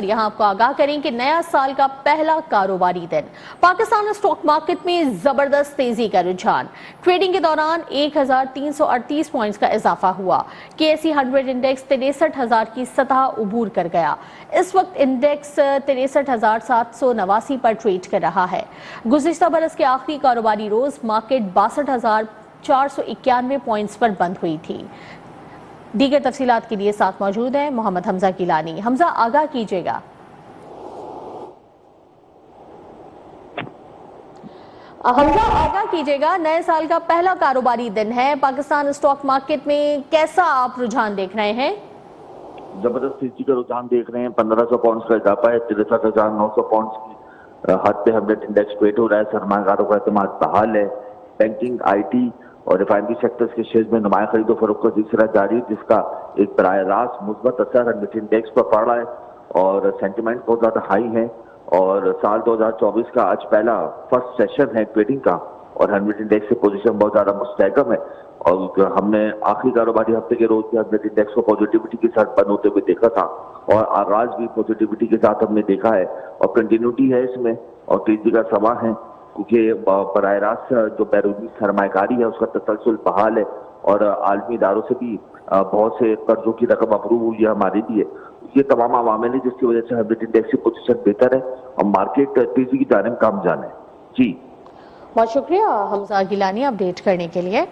یہاں آپ کو آگاہ کریں کہ نیا سال کا پہلا کاروباری دن پاکستان اسٹاک مارکیٹ میں زبردست تیزی کا رجحان ٹریڈنگ کے دوران 1338 پوائنٹس کا اضافہ ہوا کے ایس ای 100 انڈیکس 63,000 کی سطح عبور کر گیا اس وقت انڈیکس 63,789 پر ٹریڈ کر رہا ہے گزشتہ برس کے آخری کاروباری روز مارکیٹ 62,491 پوائنٹس پر بند ہوئی تھی دیگر تفصیلات کے لیے ساتھ موجود ہیں محمد حمزہ گیلانی حمزہ آگاہ کیجیے گا نئے سال کا پہلا کاروباری دن ہے پاکستان اسٹاک مارکیٹ میں کیسا آپ رجحان دیکھ رہے ہیں زبردست تیزی کا رجحان دیکھ رہے ہیں 1500 پاؤنڈز کا اضافہ ہے 63,900 پاؤنڈز کی حد پہ 100 انڈیکس ٹریڈ ہو رہا ہے سرمایہ کاروں کا اعتماد بحال ہے بینکنگ آئی ٹی اور ریفائنری سیکٹرز کے شیئرز میں نمایاں خرید و فروخت کا سلسلہ جاری ہے جس کا ایک براہ راست مثبت اثر 100 انڈیکس پر پڑ رہا ہے اور سینٹیمنٹ بہت زیادہ ہائی ہے اور سال 2024 کا آج پہلا فرسٹ سیشن ہے ٹریڈنگ کا اور 100 انڈیکس سے پوزیشن بہت زیادہ مستحکم ہے اور ہم نے آخری کاروباری ہفتے کے روز بھی 100 انڈیکس کو پوزیٹیوٹی کے ساتھ بند ہوتے ہوئے دیکھا تھا اور آغاز بھی پوزیٹیوٹی کے ساتھ ہم نے دیکھا ہے اور کنٹینیوٹی ہے اس میں اور تیزی کا سما ہے کیونکہ براہ راست جو بیرونی سرمایہ کاری ہے اس کا تسلسل بحال ہے اور عالمی اداروں سے بھی بہت سے قرضوں کی رقم اپروو ہوئی ہے ہمارے لیے یہ تمام عوامل ہیں جس کی وجہ سے 100 انڈیکس کی پوزیشن بہتر ہے اور مارکیٹ تیزی کی جانب کام جانا ہے جی بہت شکریہ حمزہ گیلانی اپڈیٹ کرنے کے لیے